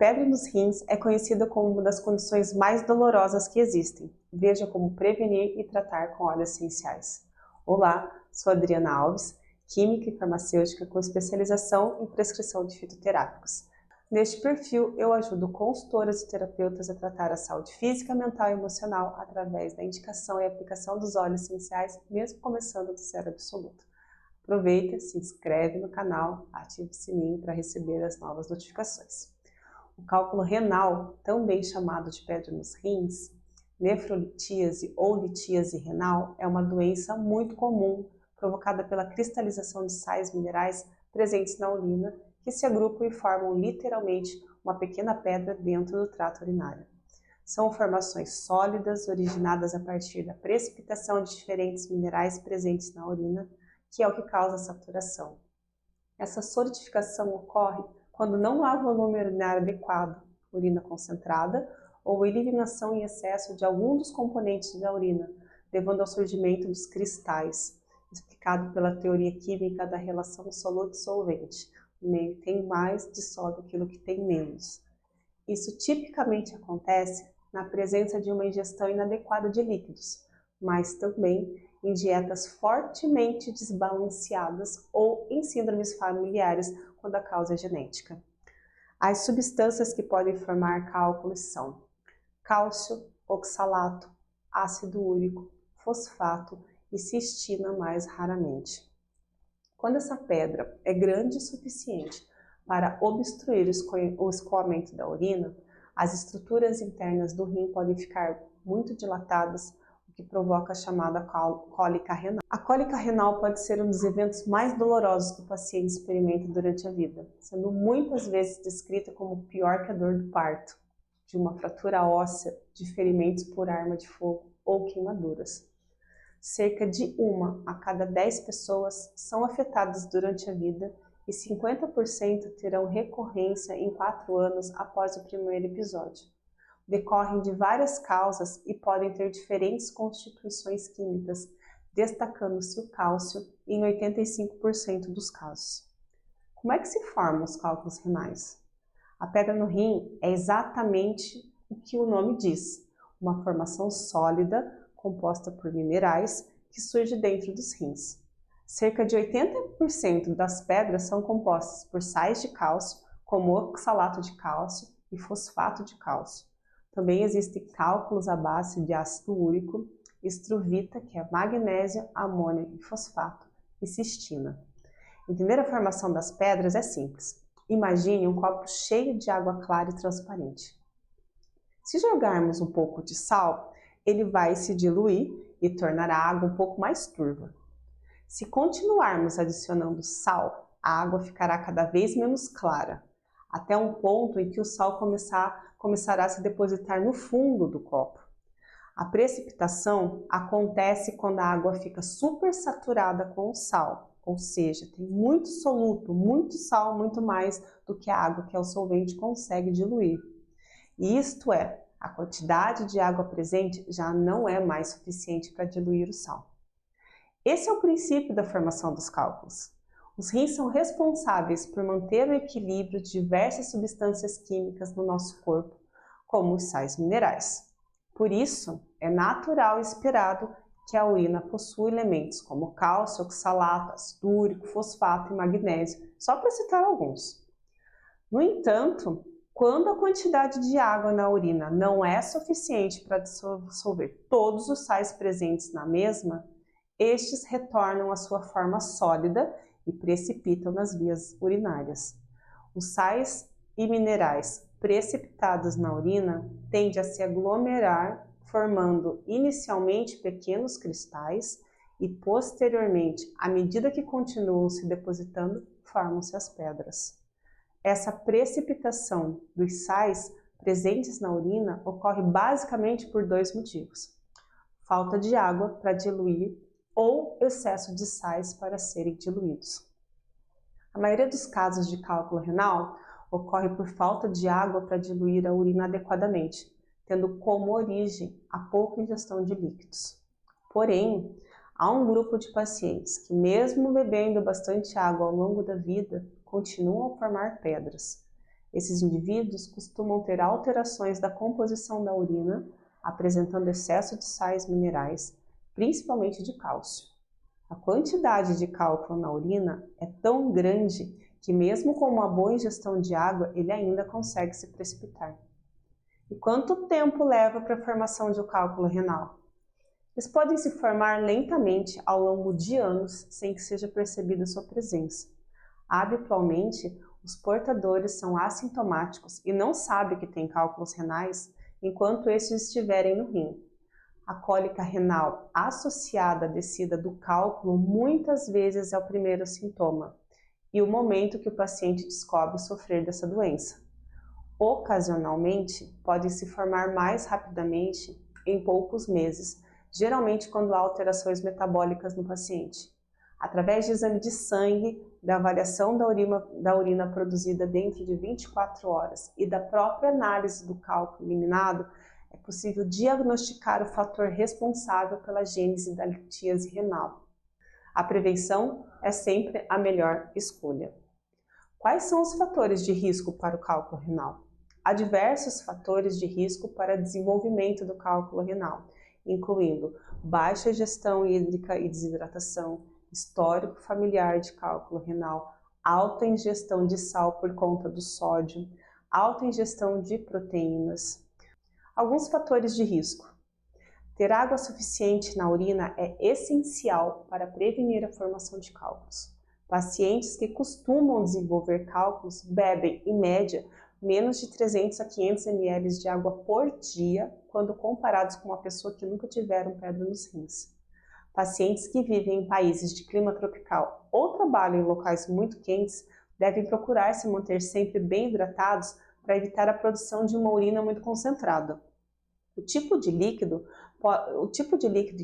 pedra nos rins é conhecida como uma das condições mais dolorosas que existem. Veja como prevenir e tratar com óleos essenciais. Olá, sou Adriana Alves, química e farmacêutica com especialização em prescrição de fitoterápicos. Neste perfil, eu ajudo consultoras e terapeutas a tratar a saúde física, mental e emocional através da indicação e aplicação dos óleos essenciais, mesmo começando do zero absoluto. Aproveita, se inscreve no canal, ative o sininho para receber as novas notificações. O cálculo renal, também chamado de pedra nos rins, nefrolitíase ou litíase renal, é uma doença muito comum provocada pela cristalização de sais minerais presentes na urina que se agrupam e formam literalmente uma pequena pedra dentro do trato urinário. São formações sólidas originadas a partir da precipitação de diferentes minerais presentes na urina, que é o que causa a saturação. Essa solidificação ocorre quando não há volume urinário adequado, urina concentrada, ou eliminação em excesso de algum dos componentes da urina, levando ao surgimento dos cristais, explicado pela teoria química da relação soluto-solvente. O meio tem mais, dissolve aquilo que tem menos. Isso tipicamente acontece na presença de uma ingestão inadequada de líquidos, mas também em dietas fortemente desbalanceadas ou em síndromes familiares quando a causa é genética. As substâncias que podem formar cálculos são cálcio, oxalato, ácido úrico, fosfato e cistina mais raramente. Quando essa pedra é grande o suficiente para obstruir o escoamento da urina, as estruturas internas do rim podem ficar muito dilatadas, o que provoca a chamada cólica renal. A cólica renal pode ser um dos eventos mais dolorosos que o paciente experimenta durante a vida, sendo muitas vezes descrita como pior que a dor do parto, de uma fratura óssea, de ferimentos por arma de fogo ou queimaduras. Cerca de 1 a cada 10 pessoas são afetadas durante a vida e 50% terão recorrência em 4 anos após o primeiro episódio. Decorrem de várias causas e podem ter diferentes constituições químicas, destacando-se o cálcio em 85% dos casos. Como é que se formam os cálculos renais? A pedra no rim é exatamente o que o nome diz, uma formação sólida composta por minerais que surge dentro dos rins. Cerca de 80% das pedras são compostas por sais de cálcio, como oxalato de cálcio e fosfato de cálcio. Também existem cálculos à base de ácido úrico, estruvita, que é magnésio, amônio e fosfato, e cistina. Entender a formação das pedras é simples. Imagine um copo cheio de água clara e transparente. Se jogarmos um pouco de sal, ele vai se diluir e tornar a água um pouco mais turva. Se continuarmos adicionando sal, a água ficará cada vez menos clara, até um ponto em que o sal começará a se depositar no fundo do copo. A precipitação acontece quando a água fica supersaturada com o sal, ou seja, tem muito soluto, muito sal, muito mais do que a água que é o solvente consegue diluir. E isto é, a quantidade de água presente já não é mais suficiente para diluir o sal. Esse é o princípio da formação dos cálculos. Os rins são responsáveis por manter o equilíbrio de diversas substâncias químicas no nosso corpo, como os sais minerais. Por isso, é natural e esperado que a urina possua elementos como cálcio, oxalato, ácido úrico, fosfato e magnésio, só para citar alguns. No entanto, quando a quantidade de água na urina não é suficiente para dissolver todos os sais presentes na mesma, estes retornam à sua forma sólida e precipitam nas vias urinárias. Os sais e minerais precipitados na urina tendem a se aglomerar, formando inicialmente pequenos cristais e, posteriormente, à medida que continuam se depositando, formam-se as pedras. Essa precipitação dos sais presentes na urina ocorre basicamente por 2 motivos: falta de água para diluir ou excesso de sais para serem diluídos. A maioria dos casos de cálculo renal ocorre por falta de água para diluir a urina adequadamente, tendo como origem a pouca ingestão de líquidos. Porém, há um grupo de pacientes que, mesmo bebendo bastante água ao longo da vida, continuam a formar pedras. Esses indivíduos costumam ter alterações da composição da urina, apresentando excesso de sais minerais, principalmente de cálcio. A quantidade de cálcio na urina é tão grande que mesmo com uma boa ingestão de água, ele ainda consegue se precipitar. E quanto tempo leva para a formação de um cálculo renal? Eles podem se formar lentamente ao longo de anos sem que seja percebida sua presença. Habitualmente, os portadores são assintomáticos e não sabem que têm cálculos renais enquanto estes estiverem no rim. A cólica renal associada à descida do cálculo muitas vezes é o primeiro sintoma e o momento que o paciente descobre sofrer dessa doença. Ocasionalmente, podem se formar mais rapidamente em poucos meses, geralmente quando há alterações metabólicas no paciente. Através de exame de sangue, da avaliação da urina produzida dentro de 24 horas e da própria análise do cálculo eliminado, é possível diagnosticar o fator responsável pela gênese da litíase renal. A prevenção é sempre a melhor escolha. Quais são os fatores de risco para o cálculo renal? Há diversos fatores de risco para desenvolvimento do cálculo renal, incluindo baixa ingestão hídrica e desidratação, histórico familiar de cálculo renal, alta ingestão de sal por conta do sódio, alta ingestão de proteínas. Alguns fatores de risco. Ter água suficiente na urina é essencial para prevenir a formação de cálculos. Pacientes que costumam desenvolver cálculos bebem, em média, menos de 300 a 500 ml de água por dia, quando comparados com uma pessoa que nunca tiveram pedra nos rins. Pacientes que vivem em países de clima tropical ou trabalham em locais muito quentes devem procurar se manter sempre bem hidratados para evitar a produção de uma urina muito concentrada. O tipo de líquido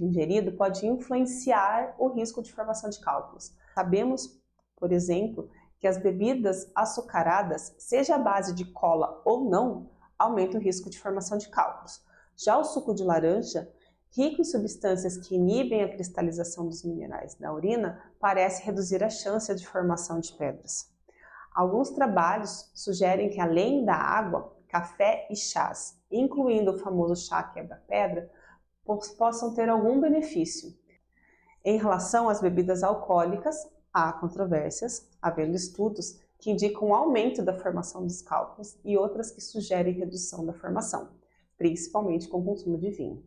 ingerido pode influenciar o risco de formação de cálculos. Sabemos, por exemplo, que as bebidas açucaradas, seja à base de cola ou não, aumentam o risco de formação de cálculos. Já o suco de laranja, rico em substâncias que inibem a cristalização dos minerais na urina, parece reduzir a chance de formação de pedras. Alguns trabalhos sugerem que, além da água, café e chás, incluindo o famoso chá quebra-pedra, possam ter algum benefício. Em relação às bebidas alcoólicas, há controvérsias, havendo estudos que indicam um aumento da formação dos cálculos e outras que sugerem redução da formação, principalmente com o consumo de vinho.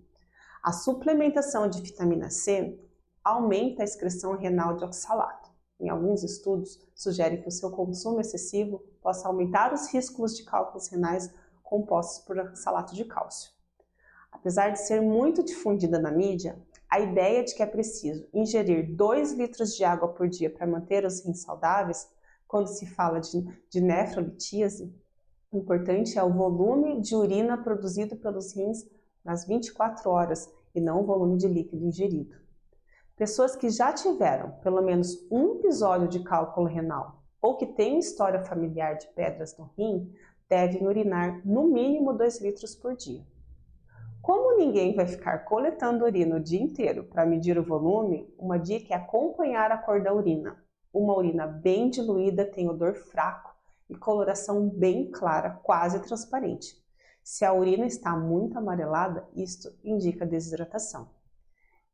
A suplementação de vitamina C aumenta a excreção renal de oxalato. Em alguns estudos, sugerem que o seu consumo excessivo possa aumentar os riscos de cálculos renais compostos por oxalato de cálcio. Apesar de ser muito difundida na mídia, a ideia de que é preciso ingerir 2 litros de água por dia para manter os rins saudáveis, quando se fala de nefrolitíase, o importante é o volume de urina produzido pelos rins nas 24 horas e não o volume de líquido ingerido. Pessoas que já tiveram pelo menos um episódio de cálculo renal ou que têm história familiar de pedras no rim devem urinar no mínimo 2 litros por dia. Como ninguém vai ficar coletando urina o dia inteiro para medir o volume, uma dica é acompanhar a cor da urina. Uma urina bem diluída tem odor fraco e coloração bem clara, quase transparente. Se a urina está muito amarelada, isto indica desidratação.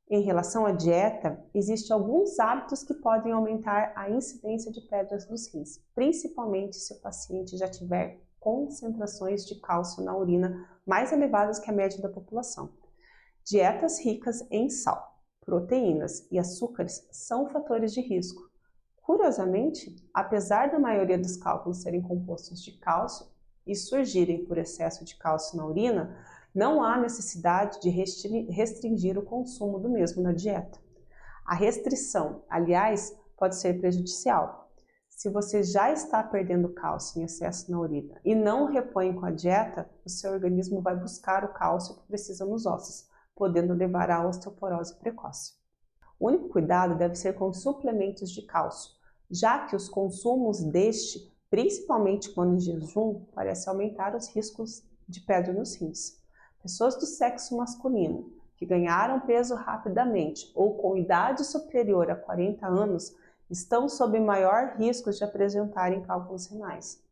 Em relação à dieta, existem alguns hábitos que podem aumentar a incidência de pedras nos rins, principalmente se o paciente já tiver concentrações de cálcio na urina mais elevadas que a média da população. Dietas ricas em sal, proteínas e açúcares são fatores de risco. Curiosamente, apesar da maioria dos cálculos serem compostos de cálcio e surgirem por excesso de cálcio na urina, não há necessidade de restringir o consumo do mesmo na dieta. A restrição, aliás, pode ser prejudicial. Se você já está perdendo cálcio em excesso na urina e não repõe com a dieta, o seu organismo vai buscar o cálcio que precisa nos ossos, podendo levar à osteoporose precoce. O único cuidado deve ser com suplementos de cálcio, já que os consumos deste, principalmente quando em jejum, parecem aumentar os riscos de pedra nos rins. Pessoas do sexo masculino que ganharam peso rapidamente ou com idade superior a 40 anos estão sob maior risco de apresentarem cálculos renais.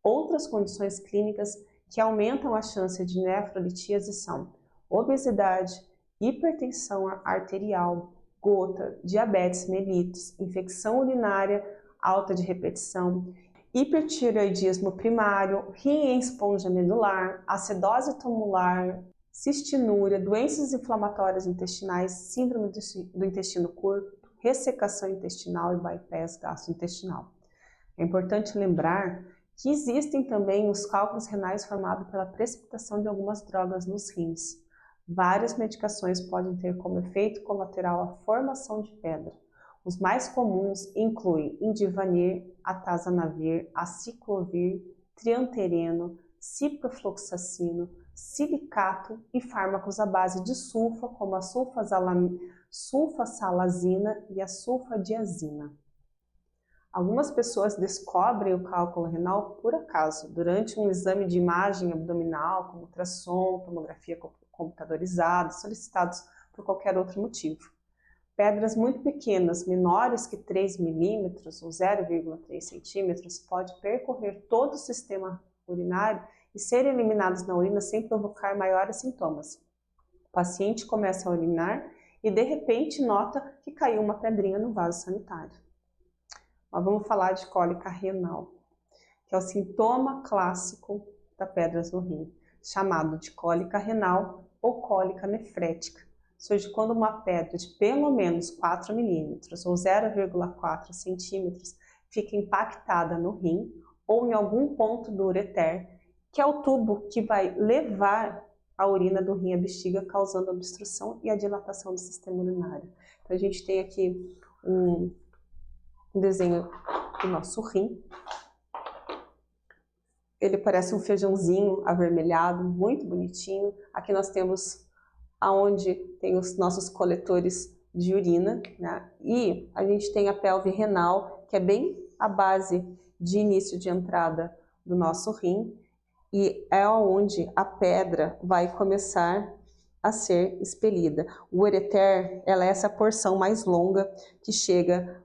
Outras condições clínicas que aumentam a chance de nefrolitíase são obesidade, hipertensão arterial, gota, diabetes mellitus, infecção urinária alta de repetição, hipertireoidismo primário, rim em esponja medular, acidose tumular, cistinúria, doenças inflamatórias intestinais, síndrome do intestino curto, ressecação intestinal e bypass gastrointestinal. É importante lembrar que existem também os cálculos renais formados pela precipitação de algumas drogas nos rins. Várias medicações podem ter como efeito colateral a formação de pedra. Os mais comuns incluem indivanir, atazanavir, aciclovir, triantereno, ciprofloxacino, silicato e fármacos à base de sulfa, como a sulfasalazina e a sulfadiazina. Algumas pessoas descobrem o cálculo renal por acaso, durante um exame de imagem abdominal, como ultrassom, tomografia computadorizada, solicitados por qualquer outro motivo. Pedras muito pequenas, menores que 3 milímetros ou 0,3 centímetros, pode percorrer todo o sistema urinário e serem eliminados na urina sem provocar maiores sintomas. O paciente começa a urinar e de repente nota que caiu uma pedrinha no vaso sanitário. Mas vamos falar de cólica renal, que é o sintoma clássico da pedras no rim, chamado de cólica renal ou cólica nefrética. Surge quando uma pedra de pelo menos 4 milímetros ou 0,4 centímetros fica impactada no rim ou em algum ponto do ureter, que é o tubo que vai levar a urina do rim à bexiga, causando obstrução e a dilatação do sistema urinário. Então a gente tem aqui um desenho do nosso rim. Ele parece um feijãozinho avermelhado, muito bonitinho. Aqui nós temos aonde tem os nossos coletores de urina, né? E a gente tem a pelve renal, que é bem a base de início de entrada do nosso rim, e é onde a pedra vai começar a ser expelida. O ureter, ela é essa porção mais longa que chega,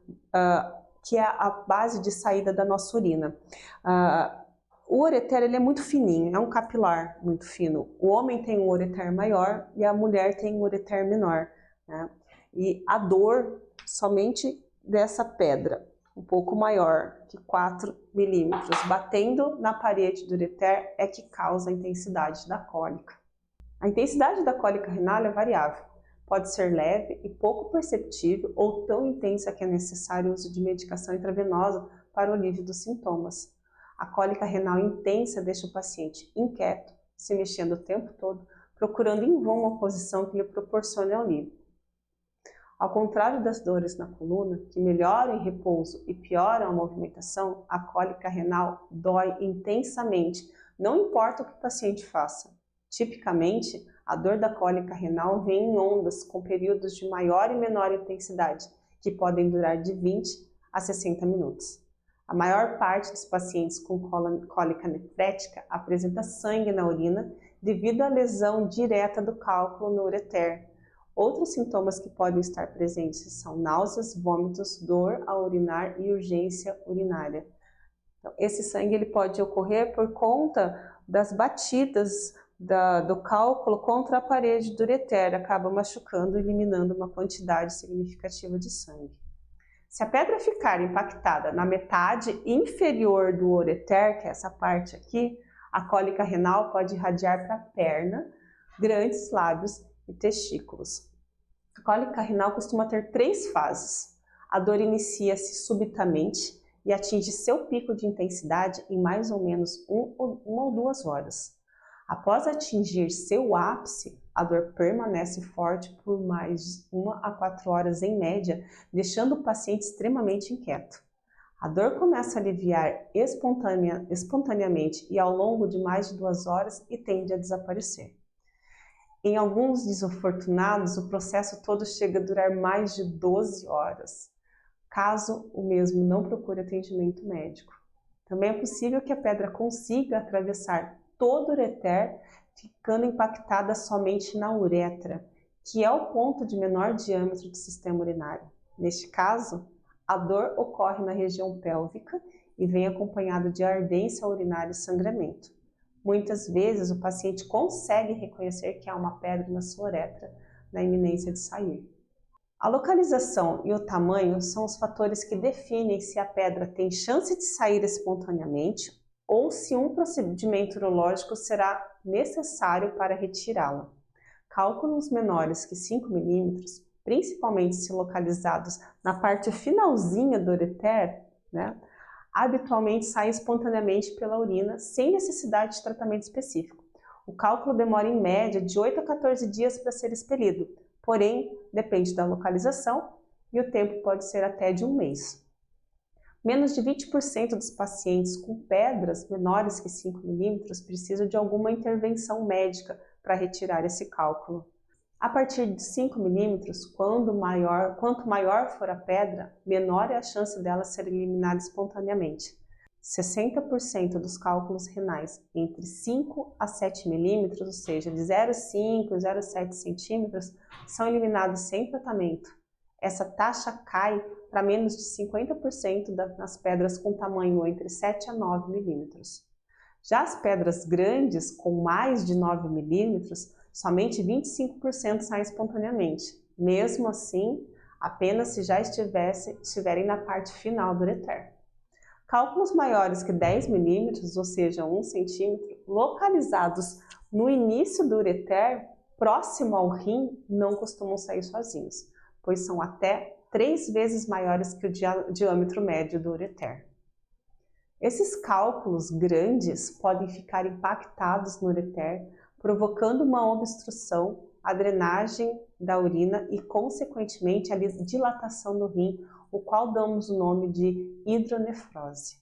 que é a base de saída da nossa urina. O ureter ele é muito fininho, é um capilar muito fino. O homem tem um ureter maior e a mulher tem um ureter menor, né? E a dor somente dessa pedra, um pouco maior que 4 milímetros, batendo na parede do ureter é que causa a intensidade da cólica. A intensidade da cólica renal é variável. Pode ser leve e pouco perceptível ou tão intensa que é necessário o uso de medicação intravenosa para o alívio dos sintomas. A cólica renal intensa deixa o paciente inquieto, se mexendo o tempo todo, procurando em vão uma posição que lhe proporcione alívio. Ao contrário das dores na coluna, que melhoram em repouso e pioram a movimentação, a cólica renal dói intensamente, não importa o que o paciente faça. Tipicamente, a dor da cólica renal vem em ondas com períodos de maior e menor intensidade, que podem durar de 20 a 60 minutos. A maior parte dos pacientes com cólica nefrética apresenta sangue na urina devido à lesão direta do cálculo no ureter. Outros sintomas que podem estar presentes são náuseas, vômitos, dor ao urinar e urgência urinária. Então, esse sangue ele pode ocorrer por conta das batidas do cálculo contra a parede do ureter, acaba machucando e eliminando uma quantidade significativa de sangue. Se a pedra ficar impactada na metade inferior do ureter, que é essa parte aqui, a cólica renal pode irradiar para a perna, grandes lábios e testículos. A cólica renal costuma ter 3 fases. A dor inicia-se subitamente e atinge seu pico de intensidade em mais ou menos 1 ou 2 horas. Após atingir seu ápice, a dor permanece forte por mais de 1 a 4 horas em média, deixando o paciente extremamente inquieto. A dor começa a aliviar espontaneamente e ao longo de mais de 2 horas e tende a desaparecer. Em alguns desafortunados, o processo todo chega a durar mais de 12 horas, caso o mesmo não procure atendimento médico. Também é possível que a pedra consiga atravessar todo o ureter, ficando impactada somente na uretra, que é o ponto de menor diâmetro do sistema urinário. Neste caso, a dor ocorre na região pélvica e vem acompanhado de ardência urinária e sangramento. Muitas vezes o paciente consegue reconhecer que há uma pedra na sua uretra na iminência de sair. A localização e o tamanho são os fatores que definem se a pedra tem chance de sair espontaneamente ou se um procedimento urológico será necessário para retirá-la. Cálculos menores que 5 milímetros, principalmente se localizados na parte finalzinha do ureter, habitualmente saem espontaneamente pela urina sem necessidade de tratamento específico. O cálculo demora em média de 8 a 14 dias para ser expelido, porém depende da localização e o tempo pode ser até de um mês. Menos de 20% dos pacientes com pedras menores que 5 milímetros precisam de alguma intervenção médica para retirar esse cálculo. A partir de 5 milímetros, quanto maior for a pedra, menor é a chance dela ser eliminada espontaneamente. 60% dos cálculos renais entre 5 a 7 milímetros, ou seja, de 0,5 a 0,7 centímetros, são eliminados sem tratamento. Essa taxa cai para menos de 50% nas pedras com tamanho entre 7 a 9 milímetros. Já as pedras grandes, com mais de 9 milímetros, somente 25% saem espontaneamente. Mesmo assim, apenas se já estiverem na parte final do ureter. Cálculos maiores que 10 milímetros, ou seja, 1 centímetro, localizados no início do ureter, próximo ao rim, não costumam sair sozinhos, pois são até 3 vezes maiores que o diâmetro médio do ureter. Esses cálculos grandes podem ficar impactados no ureter, provocando uma obstrução, a drenagem da urina e, consequentemente, a dilatação do rim, o qual damos o nome de hidronefrose.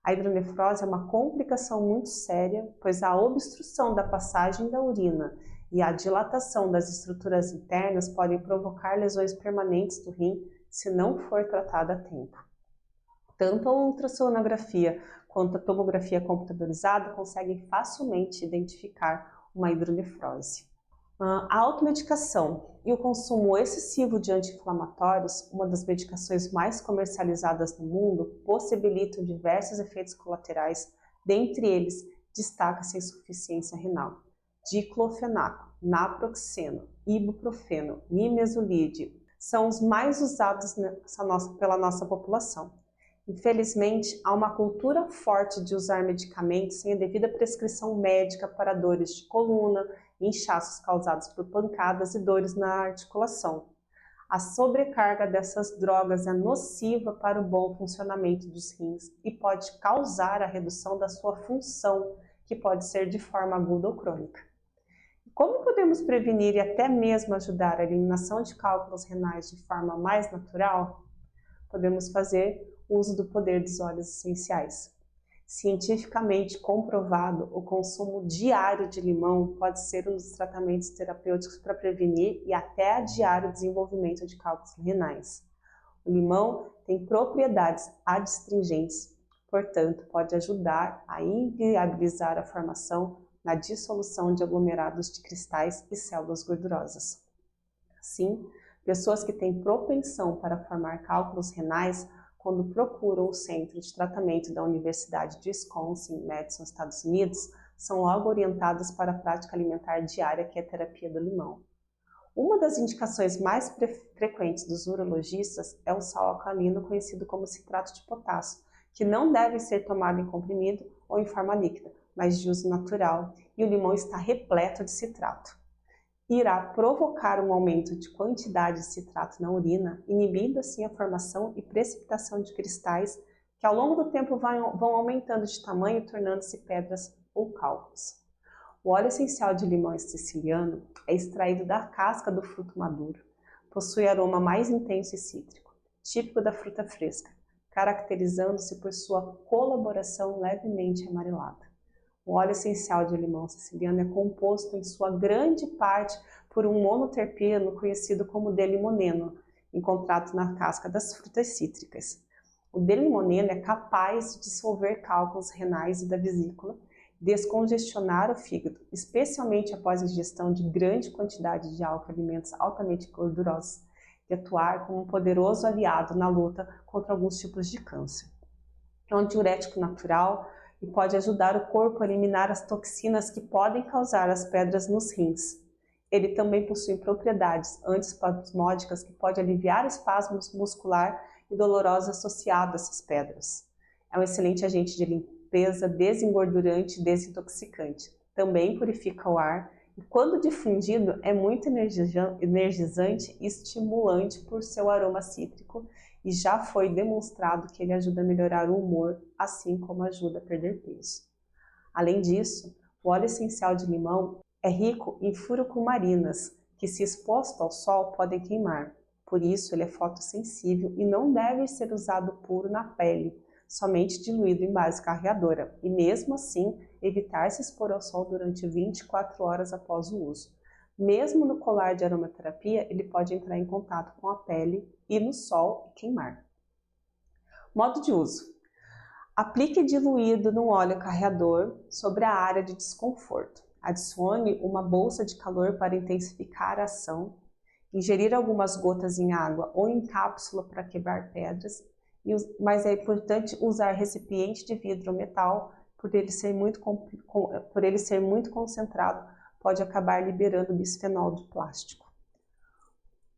A hidronefrose é uma complicação muito séria, pois a obstrução da passagem da urina e a dilatação das estruturas internas podem provocar lesões permanentes do rim se não for tratada a tempo. Tanto a ultrassonografia quanto a tomografia computadorizada conseguem facilmente identificar uma hidronefrose. A automedicação e o consumo excessivo de anti-inflamatórios, uma das medicações mais comercializadas no mundo, possibilitam diversos efeitos colaterais, dentre eles destaca-se a insuficiência renal. Diclofenaco, naproxeno, ibuprofeno, nimesulide são os mais usados pela nossa população. Infelizmente, há uma cultura forte de usar medicamentos sem a devida prescrição médica para dores de coluna, inchaços causados por pancadas e dores na articulação. A sobrecarga dessas drogas é nociva para o bom funcionamento dos rins e pode causar a redução da sua função, que pode ser de forma aguda ou crônica. Como podemos prevenir e até mesmo ajudar a eliminação de cálculos renais de forma mais natural? Podemos fazer uso do poder dos óleos essenciais. Cientificamente comprovado, o consumo diário de limão pode ser um dos tratamentos terapêuticos para prevenir e até adiar o desenvolvimento de cálculos renais. O limão tem propriedades adstringentes, portanto, pode ajudar a inviabilizar a formação na dissolução de aglomerados de cristais e células gordurosas. Assim, pessoas que têm propensão para formar cálculos renais, quando procuram o centro de tratamento da Universidade de Wisconsin, Madison, Estados Unidos, são logo orientadas para a prática alimentar diária, que é a terapia do limão. Uma das indicações mais frequentes dos urologistas é o sal alcalino, conhecido como citrato de potássio, que não deve ser tomado em comprimido ou em forma líquida, mas de uso natural, e o limão está repleto de citrato. Irá provocar um aumento de quantidade de citrato na urina, inibindo assim a formação e precipitação de cristais que ao longo do tempo vão aumentando de tamanho, tornando-se pedras ou cálculos. O óleo essencial de limão siciliano é extraído da casca do fruto maduro. Possui aroma mais intenso e cítrico, típico da fruta fresca, caracterizando-se por sua coloração levemente amarelada. O óleo essencial de limão siciliano é composto em sua grande parte por um monoterpeno conhecido como D-limoneno, encontrado na casca das frutas cítricas. O D-limoneno é capaz de dissolver cálculos renais e da vesícula, descongestionar o fígado, especialmente após a ingestão de grande quantidade de álcool e alimentos altamente gordurosos, e atuar como um poderoso aliado na luta contra alguns tipos de câncer. É um diurético natural e pode ajudar o corpo a eliminar as toxinas que podem causar as pedras nos rins. Ele também possui propriedades antiespasmódicas que podem aliviar espasmos muscular e dolorosos associados a essas pedras. É um excelente agente de limpeza, desengordurante e desintoxicante. Também purifica o ar e, quando difundido, é muito energizante e estimulante por seu aroma cítrico, e já foi demonstrado que ele ajuda a melhorar o humor, assim como ajuda a perder peso. Além disso, o óleo essencial de limão é rico em furocumarinas, que, se exposto ao sol, podem queimar. Por isso, ele é fotossensível e não deve ser usado puro na pele, somente diluído em base carreadora, e mesmo assim, evitar se expor ao sol durante 24 horas após o uso. Mesmo no colar de aromaterapia, ele pode entrar em contato com a pele, ir no sol e queimar. Modo de uso: aplique diluído no óleo carreador sobre a área de desconforto. Adicione uma bolsa de calor para intensificar a ação. Ingerir algumas gotas em água ou em cápsula para quebrar pedras, mas é importante usar recipiente de vidro ou metal, por ele ser muito concentrado, pode acabar liberando bisfenol de plástico.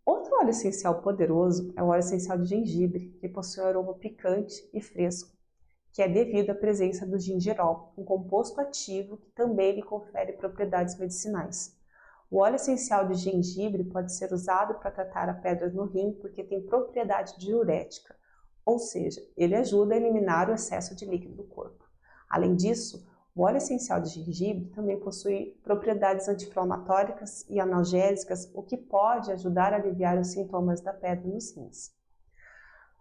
Outro óleo essencial poderoso é o óleo essencial de gengibre, que possui um aroma picante e fresco, que é devido à presença do gingerol, um composto ativo que também lhe confere propriedades medicinais. O óleo essencial de gengibre pode ser usado para tratar a pedra no rim porque tem propriedade diurética, ou seja, ele ajuda a eliminar o excesso de líquido do corpo. Além disso, o óleo essencial de gengibre também possui propriedades anti-inflamatórias e analgésicas, o que pode ajudar a aliviar os sintomas da pedra nos rins.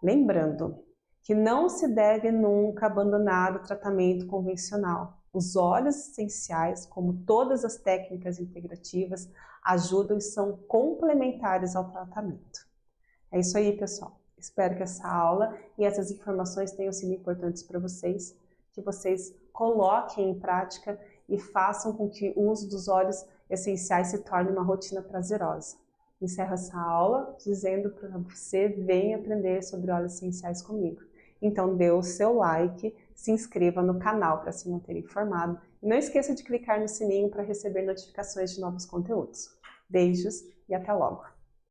Lembrando que não se deve nunca abandonar o tratamento convencional. Os óleos essenciais, como todas as técnicas integrativas, ajudam e são complementares ao tratamento. É isso aí, pessoal. Espero que essa aula e essas informações tenham sido importantes para vocês, que vocês coloquem em prática e façam com que o uso dos óleos essenciais se torne uma rotina prazerosa. Encerro essa aula dizendo para você: venha aprender sobre óleos essenciais comigo. Então dê o seu like, se inscreva no canal para se manter informado e não esqueça de clicar no sininho para receber notificações de novos conteúdos. Beijos e até logo!